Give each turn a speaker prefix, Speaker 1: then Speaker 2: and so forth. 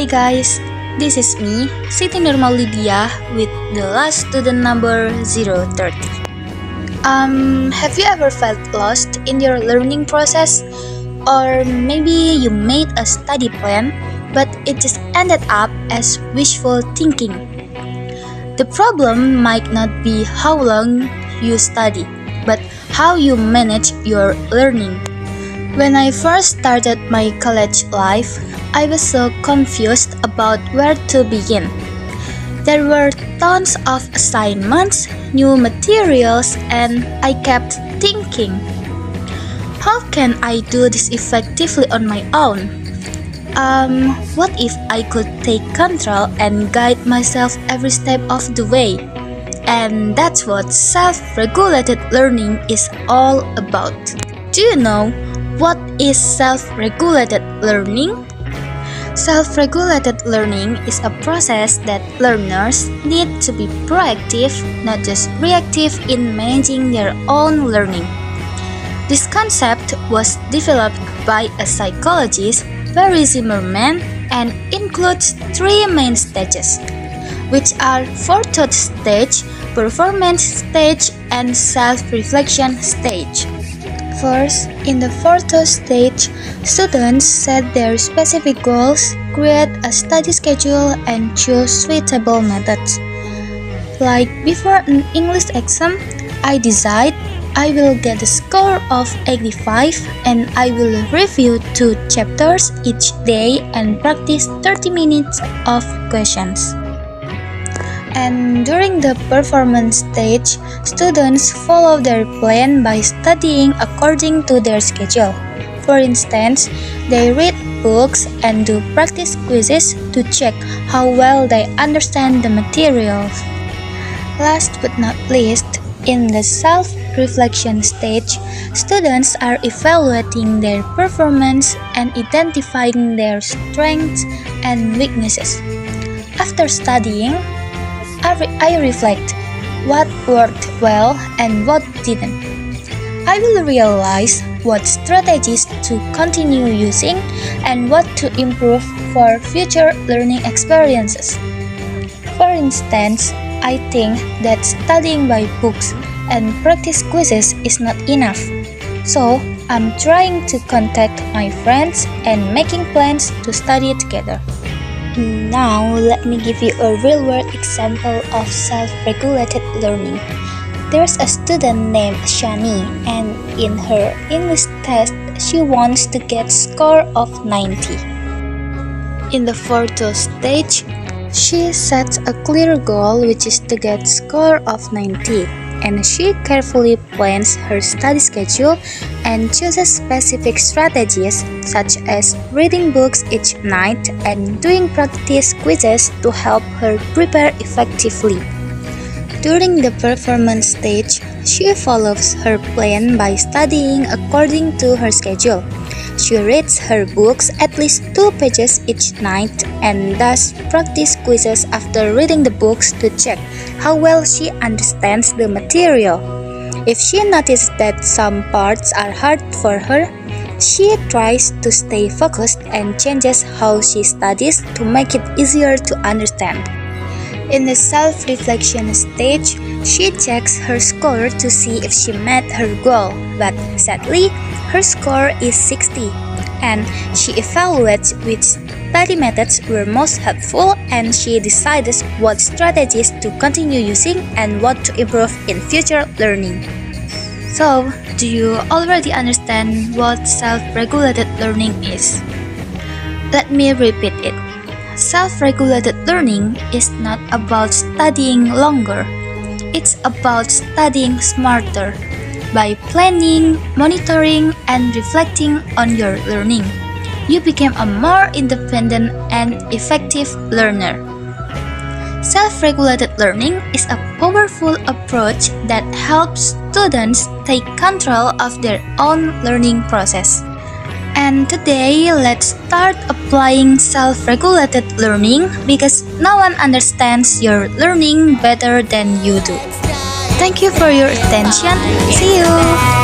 Speaker 1: Hi guys, this is me, Siti Nur Maulidiyah with the last student number 030. Have you ever felt lost in your learning process? Or maybe you made a study plan, but it just ended up as wishful thinking. The problem might not be how long you study, but how you manage your learning. When I first started my college life, I was so confused about where to begin. There were tons of assignments, new materials, and I kept thinking, how can I do this effectively on my own? What if I could take control and guide myself every step of the way? And that's what self-regulated learning is all about. Do you know what is self-regulated learning? Self-regulated learning is a process that learners need to be proactive, not just reactive in managing their own learning. This concept was developed by a psychologist, Barry Zimmerman, and includes three main stages, which are forethought stage, performance stage, and self-reflection stage. First, in the forethought stage, students set their specific goals, create a study schedule, and choose suitable methods. Like before an English exam, I decide I will get a score of 85 and I will review 2 chapters each day and practice 30 minutes of questions. And during the performance stage, students follow their plan by studying according to their schedule. For instance, they read books and do practice quizzes to check how well they understand the materials. Last but not least, in the self-reflection stage, students are evaluating their performance and identifying their strengths and weaknesses. After studying, I reflect what worked well and what didn't. I will realize what strategies to continue using and what to improve for future learning experiences. For instance, I think that studying by books and practice quizzes is not enough. So, I'm trying to contact my friends and making plans to study together. Now, let me give you a real-world example of self-regulated learning. There's a student named Shani, and in her English test, she wants to get score of 90. In the forethought stage, she sets a clear goal, which is to get score of 90. And she carefully plans her study schedule and chooses specific strategies such as reading books each night and doing practice quizzes to help her prepare effectively. During the performance stage, she follows her plan by studying according to her schedule. She reads her books at least 2 pages each night and does practice quizzes after reading the books to check how well she understands the material. If she notices that some parts are hard for her, she tries to stay focused and changes how she studies to make it easier to understand. In the self-reflection stage, she checks her score to see if she met her goal, but sadly, her score is 60, and she evaluates which study methods were most helpful and she decides what strategies to continue using and what to improve in future learning. So, do you already understand what self-regulated learning is? Let me repeat it. Self-regulated learning is not about studying longer. It's about studying smarter by planning, monitoring, and reflecting on your learning. You become a more independent and effective learner. Self-regulated learning is a powerful approach that helps students take control of their own learning process. And today, let's start applying self-regulated learning because no one understands your learning better than you do. Thank you for your attention. See you!